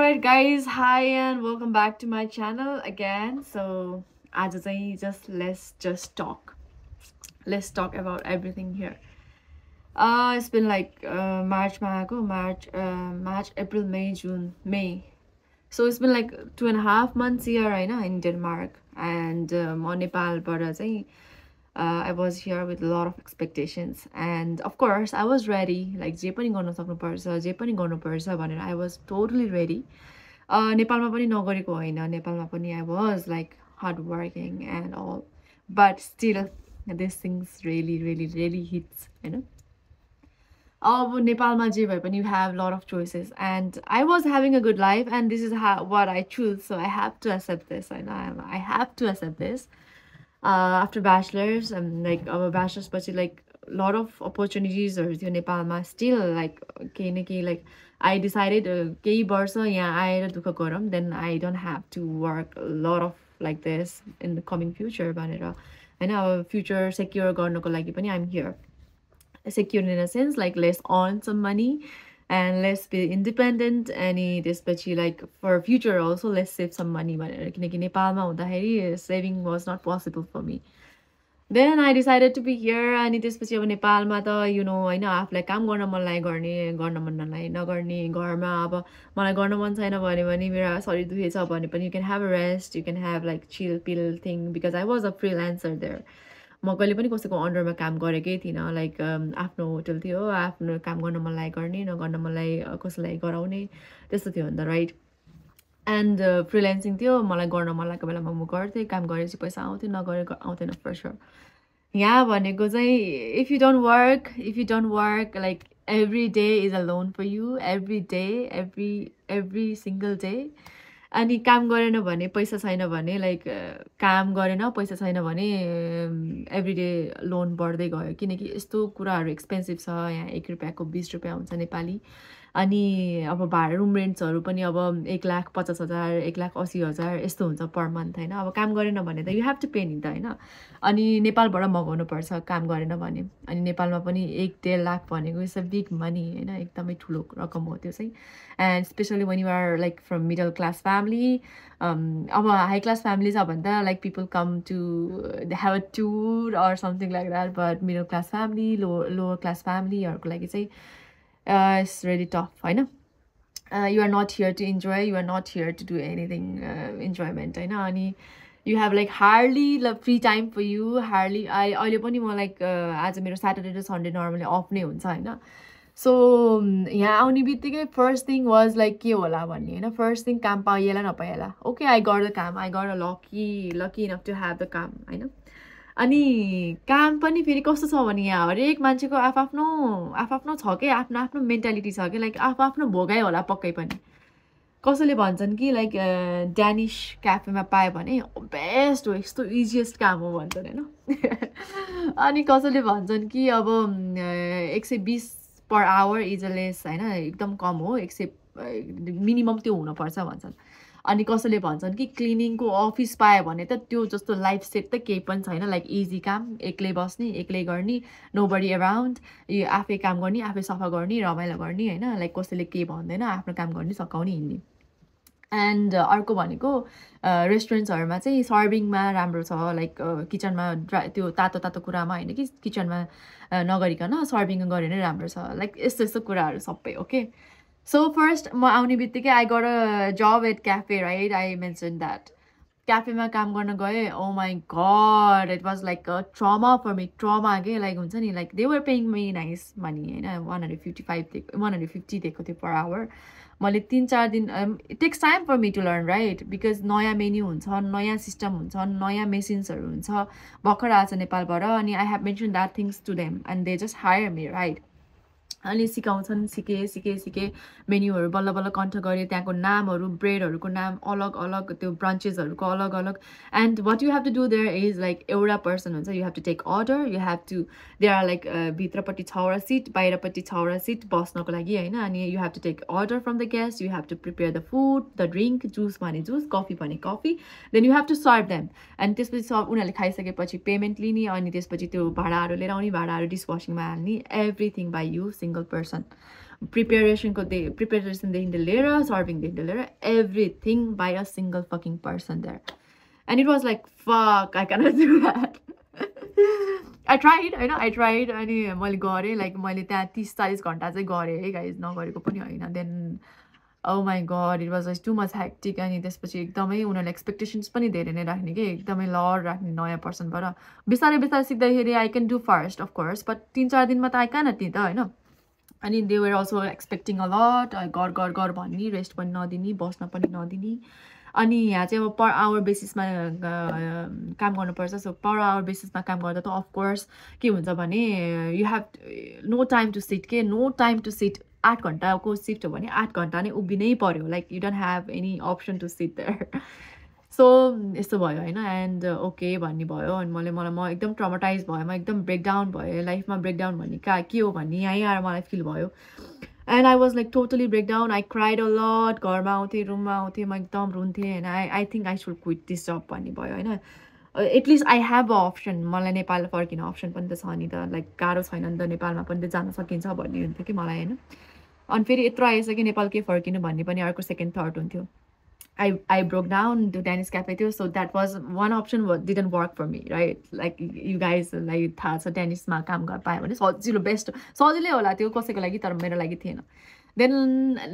Alright guys, hi and welcome back to my channel again. So आज चाहिँ let's talk. Let's talk about everything here. It's been like March, March, April, May, June, May. So it's been like 2.5 months here right now in Denmark, and on Nepal, but I was here with a lot of expectations, and of course I was ready. Like जे पनि गर्न सक्नुपर्छ, जे पनि गर्नुपर्छ भनेर I was totally ready. नेपालमा पनि नगरेको होइन, नेपालमा पनि I was like hardworking and all, but still these things really hits, you know. Nepalमा जे भए पनि you have a lot of choices, and I was having a good life, and this is what I choose, so I have to accept this. I have to accept this. After bachelor's, like our bachelor's, but like a lot of opportunities or Nepalma still like like I decided kehi barsa yaha aera dukha garam, then I don't have to work a lot of like this in the coming future bhanera हैन. अब future secure गर्नको लागि पनि I'm here. Secure in a sense like let's earn some money and let's be independent, अनि त्यसपछि like for future also let's save some money भनेर, किनकि नेपालमा हुँदाखेरि saving was not possible for me. Then I decided to be here, अनि त्यसपछि अब नेपालमा त you know हैन, आफूलाई काम गर्न मन लाग्यो गर्न मन नलागे नगर्ने, घरमा अब मलाई गर्न मन छैन भने मेरो शरीर दुखेछ भने पनि you can have a rest, you can have like chill pill thing, because I was a freelancer there. म कहिले पनि कसैको अन्डरमा काम गरेकै थिइनँ. लाइक आफ्नो होटल थियो, आफ्नो काम गर्न मन लाग्यो गर्ने, नगर्न मन लाग्यो कसैलाई गराउने, त्यस्तो थियो नि त, राइट. एन्ड फ्रिल्यान्सिङ थियो, मलाई गर्न मन लागेको बेलामा म गर्थेँ, काम गरेपछि पैसा आउँथ्यो, नगरेको आउँथेन फर स्योर. यहाँ भनेको चाहिँ if you don't work like every day is a loan for you, every day, every single day. अनि काम गरेन भने, पैसा छैन भने, लाइक काम गरेन पैसा छैन भने एभ्री डे लोन बढ्दै गयो, किनकि यस्तो कुराहरू एक्सपेन्सिभ छ यहाँ. 1 रुपियाँको 20 रुपियाँ हुन्छ नेपाली. अनि अब भाडा रुम रेन्ट्सहरू पनि अब 1,50,000 1,80,000 यस्तो हुन्छ पर मन्थ हैन. अब काम गरेन भने त यु हेभ टु पे नि त हैन. अनि नेपालबाट मगाउनु पर्छ काम गरेन भने. अनि नेपालमा पनि 1-1.5 लाख भनेको इट्स अ बिग मनी हैन, एकदमै ठुलो रकम हो त्यो चाहिँ. And specially when you are like from middle class family, अब high class family छ भने त like people come to have a tour or something like that, but middle class family, lower class family हरूको लागि चाहिँ it's really tough हैन. You are not here to enjoy, you are not here to do anything enjoyment हैन. अनि you have like hardly free time for you, hardly. अहिले पनि म like आज मेरो Saturday र Sunday normally off नै हुन्छ हैन. So यहाँ आउने बित्तिकै फर्स्ट थिङ वाज लाइक के होला भन्ने होइन. फर्स्ट थिङ काम पाइएला नपाइएला, ओके आई गट द काम, I got a lucky enough to have the काम होइन. अनि काम पनि फेरि कस्तो छ भने यहाँ हरेक मान्छेको आफ्नो छ कि, आफ्नो मेन्टालिटी छ कि, लाइक आफ्नो भोगाइ होला पक्कै पनि. कसैले भन्छन् कि लाइक ड्यानिस क्याफेमा पायो भने बेस्ट हो, यस्तो इजिएस्ट काम हो भन्छन् होइन. अनि कसैले भन्छन् कि अब 120 per hour इज लेस होइन, एकदम कम हो, मिनिमम त्यो हुनुपर्छ भन्छन्. अनि कसैले भन्छन् कि क्लिनिङको अफिस पायो भने त त्यो जस्तो लाइफ सेट त केही पनि छैन, लाइक इजी काम, एक्लै बस्ने, एक्लै गर्ने, नो बडी एराउन्ड, यो आफै काम गर्ने, आफै सफा गर्ने, रमाइलो गर्ने होइन, लाइक कसैले केही भन्दैन, आफ्नो काम गर्ने, सकाउने, हिँड्ने. एन्ड अर्को भनेको रेस्टुरेन्ट्सहरूमा चाहिँ सर्भिङमा राम्रो छ, लाइक किचनमा त्यो तातो कुरामा होइन कि किचनमा नगरिकन सर्भिङ गरे नै राम्रो छ, लाइक यस्तो कुराहरू सबै ओके. सो फर्स्ट म आउने बित्तिकै I got a job at cafe, right. I mention that क्याफेमा काम गर्न गएँ. Oh my God, it was like a trauma for me, trauma के, लाइक हुन्छ नि, like they were paying me nice money होइन. 150 दिएको थियो पर आवर. मैले 3-4 दिन, it takes time for me to learn, right, because नयाँ मेन्यु हुन्छ, नयाँ सिस्टम हुन्छ, नयाँ मेसिन्सहरू हुन्छ, भर्खर आएको छ नेपालबाट. अनि I have mention that things to them and they just hire me, right. अनि सिकाउँछन्, सिकेँ मेन्युहरू बल्ल कन्ठ गरेँ, त्यहाँको नामहरू, ब्रेडहरूको नाम अलग त्यो ब्रान्चेसहरूको अलग. And what you have to do there is like एउटा पर्सन हुन्छ, you have to take order, you have to, they are like भित्रपट्टि 6वटा सिट, बाहिरपट्टि 6वटा सिट बस्नको लागि होइन. अनि you have to take order from the guest, you have to prepare the food, the drink, juice भने juice, coffee भने coffee, then you have to serve them. अनि त्यसपछि उनीहरूले खाइसकेपछि पेमेन्ट लिने, अनि त्यसपछि त्यो भाँडाहरू लिएर आउने, भाँडाहरू डिसवासिङमा हाल्ने, everything by you single person. Preparation लिएर सर्भिङदेखि लिएर everything by a single fucking person there. And it was like, fuck, I cannot do that. I tried, होइन, I tried. अनि मैले गरेँ, लाइक मैले त्यहाँ 30-40 घन्टा चाहिँ गरेँ है गाइज, नगरेको पनि होइन. Then oh my god, it was like too much hectic. अनि त्यसपछि एकदमै उनीहरूले एक्सपेक्टेसन्स पनि धेरै नै राख्ने कि एकदमै लड राख्ने नयाँ पर्सनबाट. बिस्तारै बिस्तारै सिक्दाखेरि I can do first of course, but 3-4 दिनमा त आई क्यानट नि त होइन. अनि they were also expecting a lot, गर भन्ने, रेस्ट पनि नदिने, बस्न पनि नदिने. अनि यहाँ चाहिँ अब पर आवर बेसिसमा काम गर्नुपर्छ. सो पर आवर बेसिसमा काम गर्दा त अफकोर्स के हुन्छ भने you have no time to sit, no time to sit. 8 घन्टाको सिफ्ट हो भने 8 घन्टा नै उभिनै पर्यो, like you don't have any option to sit there. So यस्तो भयो होइन. एन्ड ओके भन्ने भयो. अनि म एकदम ट्रमाटाइज भयो, म एकदम ब्रेकडाउन भयो. लाइफमा ब्रेकडाउन भन्ने के हो भन्ने यहीँ आएर मलाई फिल भयो. And I was like totally breakdown. I cried a lot. घरमा आउँथेँ, रुममा आउँथेँ, म एकदम रुन्थेँ होइन. I think I should quit this job भन्ने भयो होइन. At least I have a option. मलाई नेपाल फर्किने अप्सन पनि त छ नि त, लाइक गाह्रो छैन नि त, नेपालमा पनि त जान सकिन्छ भन्ने हुन्थ्यो कि मलाई होइन. अनि फेरि यत्रो आएछ कि नेपाल के फर्किनु भन्ने पनि अर्को सेकेन्ड थर्ड हुन्थ्यो. I broke down to Danish Cafe too, so that was one option didn't work for me, right? Like you guys like थाहा छ टेनिसमा काम गर्न पायो भने सजिलो बेस्ट सजिलै होला त्यो कसैको लागि, तर मेरो लागि थिएन. Then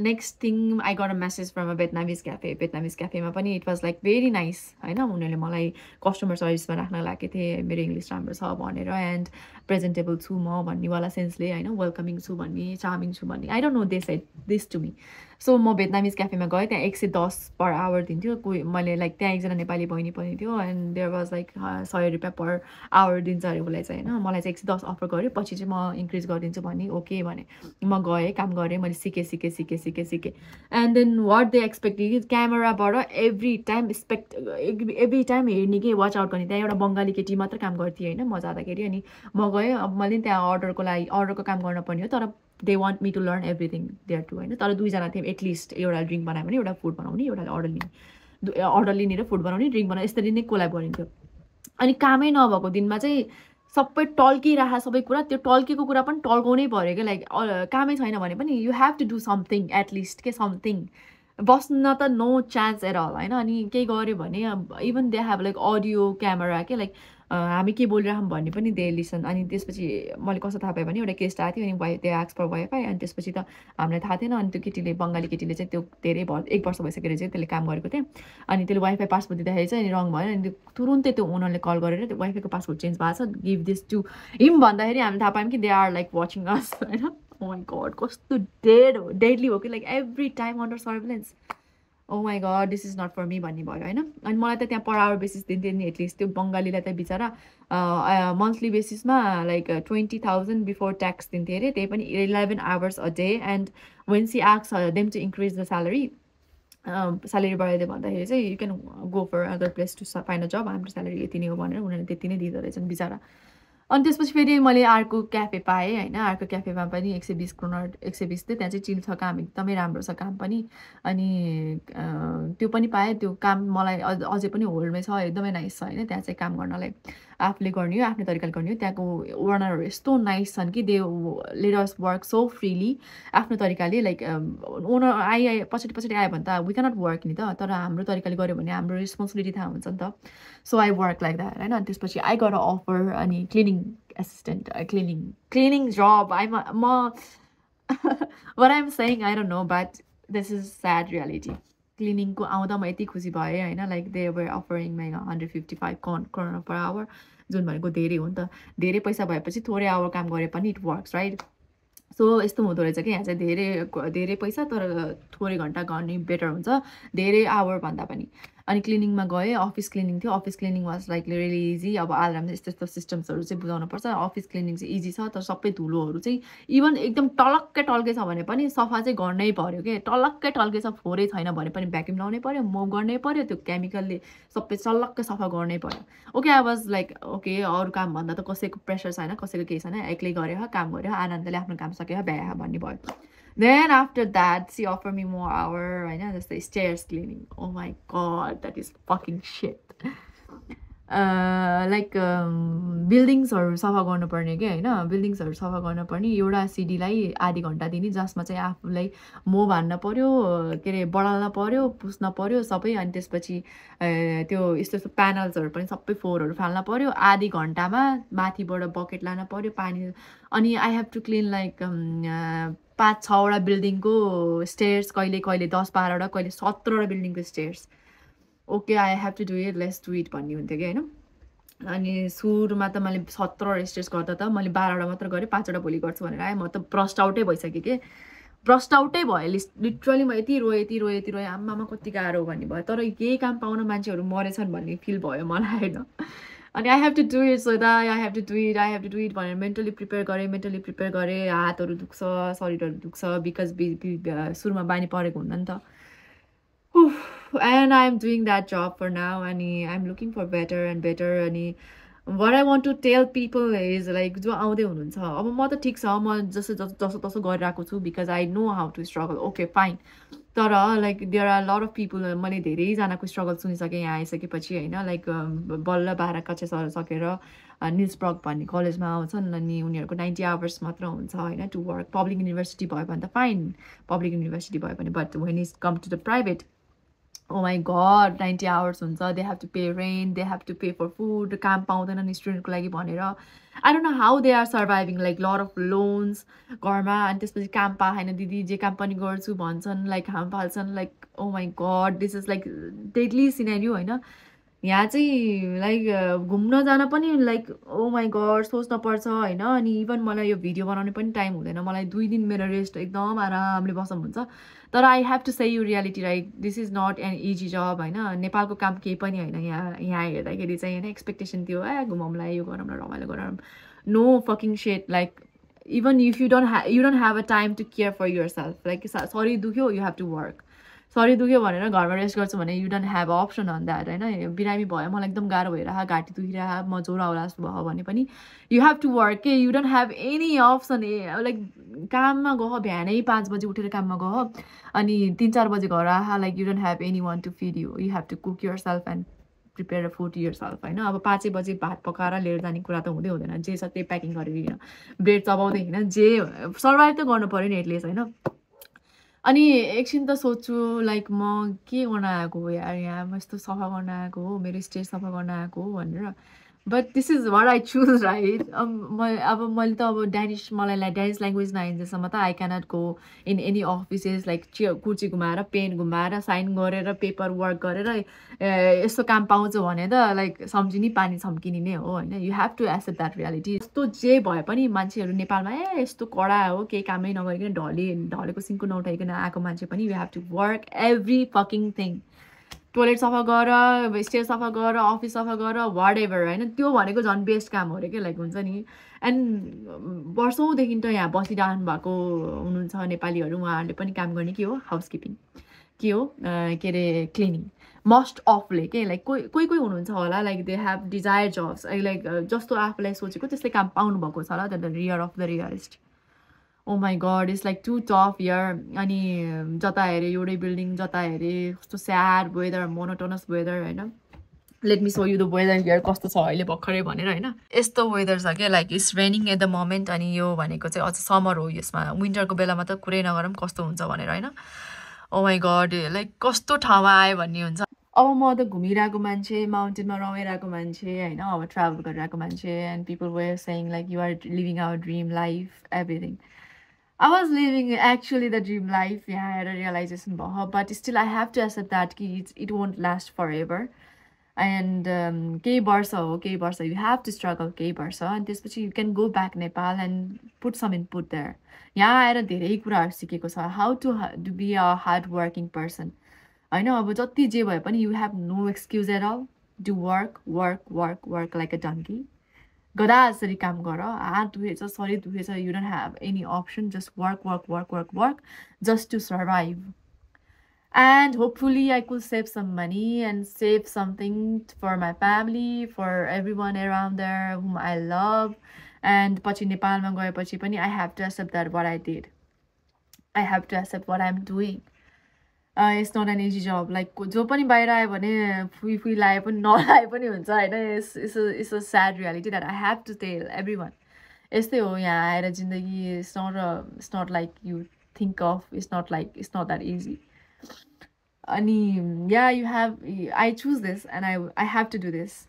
next thing I got a message from a Vietnamese cafe. Vietnamese cafe मा पनि it was like very nice होइन. उनीहरूले मलाई कस्टमर सर्भिसमा राख्न लागेको थिए, मेरो इङ्ग्लिस राम्रो छ भनेर, एन्ड प्रेजेन्टेबल छु म भन्नेवाला सेन्सले होइन, वेलकमिङ छु भन्ने, चार्मिङ छु भन्ने. I don't know they said this to me. So म भियतनामिज क्याफेमा गएँ. त्यहाँ 110 पर आवर दिन्थ्यो. कोही मैले लाइक त्यहाँ एकजना नेपाली बहिनी पनि थियो, एन्ड देयर वाज लाइक 100 रुपियाँ पर आवर दिन्छ अरे उसलाई चाहिँ होइन. मलाई चाहिँ 110 अफर गर्यो. पछि चाहिँ म इन्क्रिज गरिदिन्छु भने ओके भने म गएँ, काम गरेँ, मैले सिकेँ. And then what they expect क्यामेराबाट एभ्री टाइम हेर्ने कि वाच आउट गर्ने. त्यहाँ एउटा बङ्गाली केटी मात्र काम गर्थेँ होइन म जाँदाखेरि. अनि म गएँ, अब मैले त्यहाँ अर्डरको काम गर्न पर्ने हो, तर they want me to learn everything there to होइन. तर 2जना थियौँ एटलिस्ट. एउटा ड्रिङ्क बनायो भने एउटा फुड बनाउने, एउटा अर्डर लिने र फुड बनाउने, ड्रिङ्क बनाउने, यसरी नै कोलाब गरिन्थ्यो. अनि कामै नभएको दिनमा चाहिँ सबै टल्किरहेको सबै कुरा, त्यो टल्केको कुरा पनि टल्काउनै पऱ्यो क्या. लाइक कामै छैन भने पनि you have to do something at least के समथिङ. बस्न त नो चान्स एट अल होइन. अनि केही गऱ्यो भने even they have like audio camera के, लाइक हामी के बोलिरहौँ भन्ने पनि दे लिसन. अनि त्यसपछि मैले कस्तो थाहा पाएँ भने एउटा केस आएको थियो, अनि त्यो एक्स फर वाइफाई. अनि त्यसपछि त हामीलाई थाहा थिएन. अनि त्यो केटीले, बङ्गाली केटीले चाहिँ त्यो धेरै 1 वर्ष भइसकेर चाहिँ त्यसले काम गरेको थियो. अनि त्यसले वाइफाई पासवर्ड दिँदाखेरि चाहिँ अनि रङ भयो. अनि तुरुन्तै त्यो ओनरले कल गरेर त्यो वाइफाईको पासवर्ड चेन्ज भएको छ, गिभ दिस टु हिम भन्दाखेरि हामीले थाहा पायौँ कि they are like watching us होइन. ओ माई गड, कस्तो डेडली हो कि, like every time under surveillance. Oh my god, this is not for me भन्ने भयो होइन. अनि मलाई त त्यहाँ पर आवर बेसिस दिन्थ्यो नि एटलिस्ट. त्यो बङ्गालीलाई त बिचरा मन्थली बेसिसमा लाइक 20,000 बिफोर ट्याक्स दिन्थ्यो अरे. त्यही पनि 11 hours a day. And when she asks them to increase the salary बढाइदियो भन्दाखेरि चाहिँ you can go for other place to find a job, हाम्रो स्यालेरी यति नै हो भनेर उनीहरूले त्यति नै दिँदो रहेछन् बिचरा. अनि त्यसपछि फेरि मैले अर्को क्याफे पाएँ होइन. अर्को क्याफेमा पनि 120 करोड 120 थियो. त्यहाँ चाहिँ चिल छ, काम एकदमै राम्रो छ काम पनि. अनि त्यो पनि पाएँ. त्यो काम मलाई अझै पनि होल्डमै छ, एकदमै नाइस छ होइन. त्यहाँ चाहिँ काम गर्नलाई आफूले गर्ने हो, आफ्नो तरिकाले गर्ने हो. त्यहाँको ओनरहरू यस्तो नाइस छन् कि they let us work so freely आफ्नो तरिकाले. लाइक ओनर पछाडि आयो भने त वी क्यानट वर्क नि त, तर हाम्रो तरिकाले गऱ्यो भने हाम्रो रेस्पोन्सिबिलिटी थाहा हुन्छ नि त. So I work like that होइन. अनि त्यसपछि आई गट अ अफर. अनि cleaning assistant, cleaning job. what I'm saying I don't know, but this is sad reality. क्लिनिङको आउँदा म यति खुसी भएँ होइन. Like they were offering my 155 crore per hour, जुन भनेको धेरै हो नि त. धेरै पैसा भएपछि थोरै आवर काम गरे पनि इट वर्क्स राइट. सो यस्तो हुँदो रहेछ कि यहाँ चाहिँ धेरै पैसा तर थोरै घन्टा गर्ने बेटर हुन्छ धेरै आवर भन्दा पनि. अनि क्लिनिङमा गएँ. अफिस क्लिनिङ थियो. Office cleaning was like really easy. अब आलरामले यस्तो सिस्टम्सहरू चाहिँ बुझाउनुपर्छ. अफिस क्लिनिङ चाहिँ इजी छ, तर सबै धुलोहरू चाहिँ इभन एकदम टलक्कै टल्के छ भने पनि सफा चाहिँ गर्नै पर्यो के. टलक्कै टल्के छ, फोहोरै छैन भने पनि भ्याक्युम लाउनै पर्यो, मोभ गर्नै पर्यो, त्यो केमिकलले सबै चल्लक्कै सफा गर्नै पर्यो. Okay, I was like okay, अरू काम भन्दा त कसैको प्रेसर छैन, कसैको केही छैन, एक्लै गरेर काम गरेर आनन्दले आफ्नो काम सकेर भ्या भन्ने भयो. Then after that, she offered me more hour, right? Just the stairs cleaning. Oh my god, that is fucking shit. Like बिल्डिङ्सहरू सफा गर्नुपर्ने के होइन बिल्डिङ्सहरू सफा गर्नुपर्ने एउटा सिडीलाई आधी घन्टा दिने जसमा चाहिँ आफूलाई मोब हान्न पर्यो के अरे बढाल्न पर्यो पुस्न पर्यो सबै अनि त्यसपछि त्यो यस्तो यस्तो प्यानल्सहरू पनि सबै फोहोरहरू फाल्न पर्यो आधी घन्टामा माथिबाट बकेट लान पर्यो पानी अनि I have to clean like 5-6वटा बिल्डिङको स्टेयर्स कहिले कहिले 10-12वटा कहिले 17वटा बिल्डिङको stairs okay I have to do it let's do it भन्ने हुन्थ्यो कि होइन अनि सुरुमा त मैले 17वटा स्टेयर्स गर्दा त मैले 12वटा मात्र गरेँ 5वटा भोलि गर्छु भनेर आएँ म त ब्रस्ट आउटै भइसकेँ कि ब्रस्ट आउटै भयो लिटरली म यति रोएँ आम्मामा कति गाह्रो भन्ने भयो तर केही काम पाउन मान्छेहरू मरेछन् भन्ने फिल भयो मलाई होइन अनि I have to do it so that I have to do it भनेर मेन्टली प्रिपेयर गरेँ हातहरू दुख्छ शरीरहरू दुख्छ बिकज सुरुमा बानी परेको हुन्न नि त and I'm doing that job for now and I'm looking for better and better and what I want to tell people is like जो आउँदै हुनुहुन्छ अब म त ठिक छ म जसो गरिरहेको छु because I know how to struggle okay fine तर like there are a lot of people मैले धेरैजनाको स्ट्रगल सुनिसकेँ यहाँ आइसकेपछि होइन लाइक बल्ल 12 कक्षा सकेर निल्सब्रग भन्ने कलेजमा आउँछन् अनि उनीहरूको 90 आवर्स मात्र हुन्छ होइन टु वर्क पब्लिक युनिभर्सिटी भयो भने त फाइन पब्लिक युनिभर्सिटी भयो भने but when it's come to the private oh my god 90 hours हुन्छ they have to pay rent they have to pay for food काम पाउँदैनन् स्टुडेन्टको लागि भनेर I don't know how they are surviving like lot of loans घरमा अनि त्यसपछि काम पाएन दिदी जे काम पनि गर्छु भन्छन् लाइक हाम फाल्छन् like oh my god this is like deadly scenario होइन यहाँ चाहिँ लाइक घुम्न जान पनि लाइक ओ माई गड सोच्न पर्छ होइन अनि इभन मलाई यो भिडियो बनाउने पनि टाइम हुँदैन मलाई 2 दिन मेरो रेस्ट एकदम आरामले बस्नु हुन्छ तर I have to say you reality right this is not an easy job होइन नेपालको काम केही पनि होइन यहाँ हेर्दाखेरि चाहिँ होइन एक्सपेक्टेसन थियो घुमाउँला यो गरौँ रमाइलो गरौँ no fucking set like even if you don't have a time to care for your self like सरी दुख्यो यु हेभ टु वर्क सरी दुख्यो भनेर घरमा रेस्ट गर्छु भने you don't have option on that होइन बिरामी भयो मलाई एकदम गाह्रो भइरह घाँटी दुखिरह म ज्वरो आउला जस्तो भयो भने पनि यु हेभ टु वर्क के you don't have any option like काममा गह बिहानै 5 बजी उठेर काममा गह अनि 3-4 बजी घर ah like you don't have any one to feed you you have to cook your self and prepare a food your self होइन अब 5 बजी भात पकाएर लिएर जाने कुरा त हुँदैन जे छ त्यही प्याकिङ गरेर ब्रेड चबाउँदै होइन जे सर्भाइभ त गर्नु पऱ्यो नि एटलिस्ट होइन अनि एकछिन त सोच्छु लाइक म के गर्न आएको हो यार यहाँ म यस्तो सफा गर्न आएको हो मेरो स्टेज सफा गर्न आएको हो भनेर but this is what I choose right अब मैले त अब मलाई ड्यानिस ल्याङ्ग्वेज नआइन्जेलसम्म त I cannot go in any offices like कुर्ची घुमाएर पेन घुमाएर साइन गरेर पेपर वर्क गरेर यस्तो काम पाउँछु भने त लाइक सम्झिने पानी छम्किने नै हो होइन you have to accept that reality यस्तो जे भए पनि मान्छेहरू नेपालमा यस्तो कडा हो केही कामै नगरिकन ढलेको सिङ्को नउठाइकन आएको मान्छे पनि you have to work every fucking thing toilet सफा गर स्टेज सफा गर अफिस सफा गर वाट एभर होइन त्यो भनेको झन् बेस्ट काम हो अरे क्या लाइक हुन्छ नि एन्ड वर्षौँदेखि त यहाँ बसिरहनु भएको हुनुहुन्छ नेपालीहरू उहाँहरूले पनि काम गर्ने के हो हाउसकिपिङ के हो के अरे क्लिनिङ मस्ट अफले के लाइक कोही हुनुहुन्छ होला like they have desire jobs like जस्तो आफूलाई सोचेको त्यस्तै काम पाउनुभएको छ होला the rear of the realist oh my god it's like too tough year अनि जता हेऱ्यो एउटै बिल्डिङ जता हेऱ्यो कस्तो स्याड वेदर मोनोटोनस वेदर होइन let me show you the weather here कस्तो छ अहिले भर्खरै भनेर होइन यस्तो वेदर छ क्या like it's raining at the moment अनि यो भनेको चाहिँ अझ समर हो यसमा विन्टरको बेलामा त कुरै नगरौँ कस्तो हुन्छ भनेर होइन ओ माई गड लाइक कस्तो ठाउँमा आयो भन्ने हुन्छ अब म त घुमिरहेको मान्छे माउन्टेनमा रमाइरहेको मान्छे होइन अब ट्राभल गरिरहेको मान्छे and people were saying like you are living our dream life everything I was living actually the dream life. Yeah, I had a realization about her, but still I have to accept that it won't last forever. And kehi barsa, you have to struggle kehi barsa, and त्यसपछि you can go back Nepal and put some input there. यहाँ आएर धेरै कुराहरू सिकेको छ how to be a hard working person. होइन अब जति जे भए पनि you have no excuse at all. Do work like a donkey. गधा जसरी काम गर हात दुखेछ शरीर दुखेछ you don't have any option just work just to survive and hopefully I could save some money and save something for my family for every one around there whom I love and पछि नेपालमा गएपछि पनि I have to accept that what I did I have to accept what I am doing It's not an easy job. Like जो पनि बाहिर आयो भने फुई लाए पनि नलाए पनि हुन्छ हैन. It's a sad reality that I have to tell everyone. यस्तै हो यहाँ आएर जिन्दगी. It's not like you think of. It's not that easy. And yeah, I choose this and I have to do this.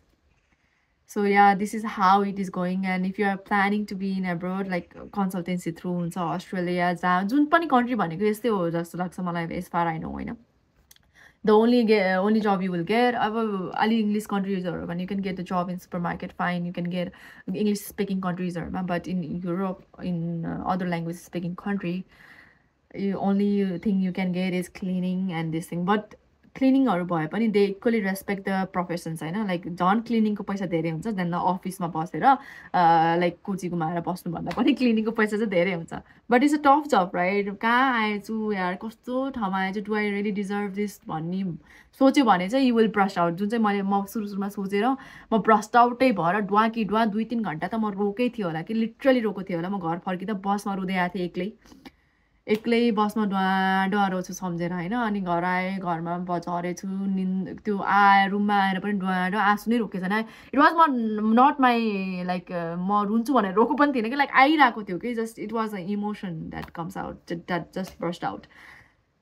So yeah, this is how it is going. And if you are planning to be in abroad, like consultancy through Australia, जुन पनि country भनेको यस्तै हो जस्तो लाग्छ मलाई, as far I know, हैन. The only job you will get, ali English countries or when you can get the job in supermarket, fine, you can get English speaking countries or, but in Europe, in other language speaking country, only thing you can get is cleaning and this thing. But cleaning or boy, but they equally respect the professions, I know, like John cleaning ko paisa dere huncha, then the office ma basera like kuchi gumara basnu bhanda pani cleaning ko paisa cha dere huncha. But it's a tough job, right? Ka aechu yaar kasto thama aechu, do I really deserve this भन्ने सोच्यो भने चाहिँ you will brush out. जुन चाहिँ मैले म सुरुमा सोचेर म ब्रस्ट आउटै भएर डुवा 2-3 घण्टा त म रोकै थियो होला कि लिटरली रोको थियो होला. म घर फर्किँदा बसमा रुँदै आएको थिएँ एक्लै बसमा डुवारो छु सम्झेर हैन. अनि घर आए, घरमा झरेछु, त्यो रुममा आएर पनि डुवारो आँसु नै रोकेको छैन. It was not my like म रुन्छु भनेर रोको पनि थिएन कि, लाइक आइरहेको थियो कि. Just it was a emotion that comes out, that just burst out.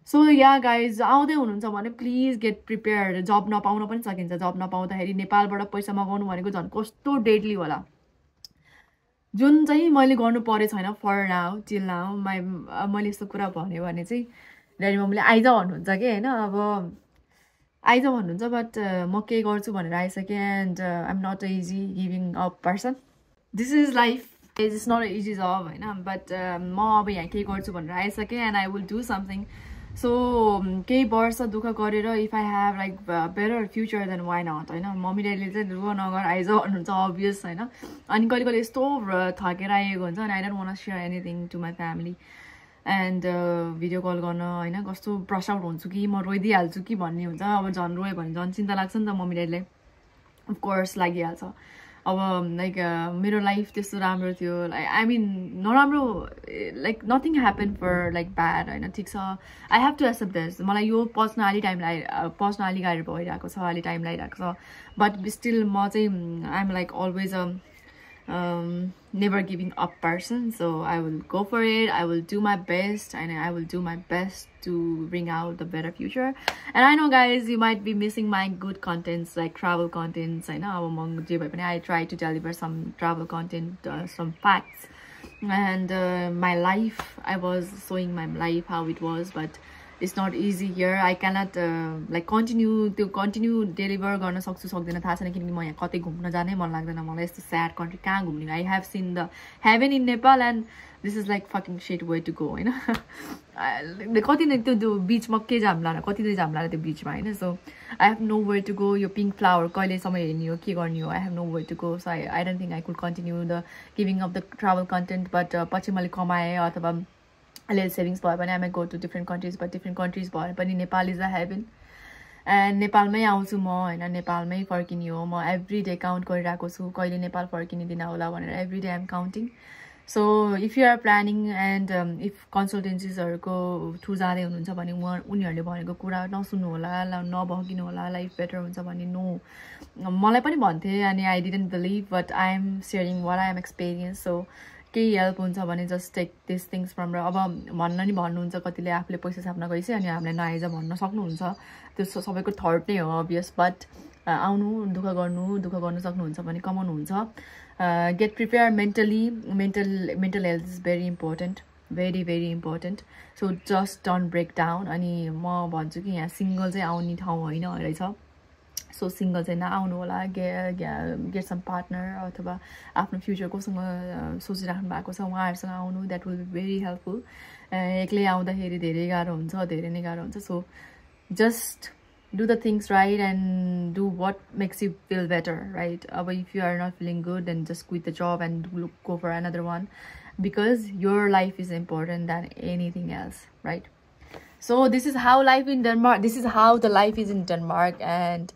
So yeah guys, आउँदै हुनुहुन्छ भने प्लिज गेट प्रिपेयर्ड. जब नपाउन पनि सकिन्छ. जब नपाउँदाखेरि नेपालबाट पैसा मगाउनु भनेको झन् कस्तो डेडली होला. जुन चाहिँ मैले गर्नु परे छैन फर नाउ, टिल नाउ. मैले यस्तो कुरा भन्यो भने चाहिँ ड्याडी मम्मीले आइज भन्नुहुन्छ कि हैन. अब आइज भन्नुहुन्छ, बट म के गर्छु भनेर आइसकेँ. And I am not a easy giving up person. This is life. It's not a easy job हैन. बट म अब यहाँ के गर्छु भनेर आइसकेँ. And I will do something. So केही वर्ष दुःख गरेर if I have like better future then why not हैन. मम्मी ड्याडीले चाहिँ दुःख नगर आइज भन्नुहुन्छ अभियस हैन. अनि कहिले कहिले यस्तो थकेर आएको हुन्छ. अनि I don't want to share anything to my family. And video call गर्न हैन कस्तो ब्रस आउट हुन्छु कि म रोइदिइहाल्छु कि भन्ने हुन्छ. अब झन् रोयो भने झन् चिन्ता लाग्छ नि त मम्मी ड्याडीलाई. अफकोर्स लागिहाल्छ. अब लाइक मेरो लाइफ त्यस्तो राम्रो थियो. आई मिन नराम्रो, like nothing happen for like bad हैन. ठिक छ, I have to accept this. मलाई यो पच्न अलि गाह्रो भइरहेको छ, अलि टाइम लागिरहेको छ. बट स्टिल म चाहिँ I am like always never giving up person. So I will go for it. I will do my best, and I will do my best to bring out the better future. And I know guys, you might be missing my good contents, like travel contents. I know among I try to deliver some travel content, some facts, and my life. I was showing my life how it was, but it's not easy here. I cannot like continue deliver गर्न सक्छु सक्दैन थाहा छैन. किनकि म यहाँ कतै घुम्न जानै मन लाग्दैन मलाई. यस्तो स्याड कन्ट्री कहाँ घुम्ने. I have seen the heaven in Nepal and this is like fucking shit way to go हैन. कति नै त्यो बीचमा के जाम्ला र कति नै जाम्ला र त्यो बीचमा हैन. So I have nowhere to go. यो पिङ्क फ्लावर कहिले समय हेर्ने हो के गर्ने हो. I have nowhere to go. So I don't think I could continue the giving up the travel content. But पछि मैले कमाएँ अथवा little savings भयो भने I might go to different countries. But different countries भयो पनि Nepal is a heaven. And नेपालमै आउँछु म हैन. नेपालमै फर्किने हो. म एभ्री डे काउन्ट गरिरहेको छु कहिले नेपाल फर्किने दिन होला भनेर. Every day I am counting. So if you are planning and if कन्सल्टेन्सिजहरूको थ्रु जाँदै हुनुहुन्छ भने उनीहरूले भनेको कुरा नसुन्नु होला, नबहकिनु होला. लाइफ बेटर हुन्छ भने नो. मलाई पनि भन्थे अनि I didn't believe. But I am sharing what I am experience. So केही हेल्प हुन्छ भने just take this things from. र अब भन्न नि भन्नुहुन्छ कतिले आफूले पैसा छाप्न गइसक्यो अनि हामीले नआइज भन्न सक्नुहुन्छ. त्यो सबैको थर्ट नै हो अभियस. बट आउनु, दुःख गर्नु सक्नुहुन्छ भने कमाउनुहुन्छ. Get prepare mentally. Mental health is very important, very very important. So just don't break down. अनि म भन्छु कि यहाँ सिङ्गल चाहिँ आउने ठाउँ होइन रहेछ. सो सिङ्गल चाहिँ नआउनु होला. गेट सम पार्टनर अथवा आफ्नो फ्युचर कोसँग सोचिराख्नु भएको छ उहाँहरूसँग आउनु. That will be very helpful. एक्लै आउँदाखेरि धेरै गाह्रो हुन्छ, धेरै नै गाह्रो हुन्छ. So just do the things right and do what makes you feel better, right? But if you are not feeling good, then just quit the job and go for another one, because your life is important than anything else, right? So this is how life in Denmark. This is how the life is in Denmark, and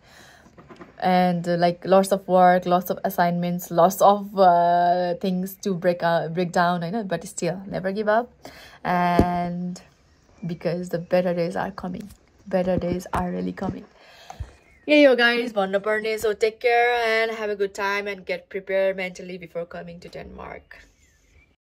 like lots of work, lots of assignments, lots of things to break down. I know, but still never give up, and because the better days are coming. better days are really coming. Yeah, yo guys, so take care and have a good time and get prepared mentally before coming to Denmark.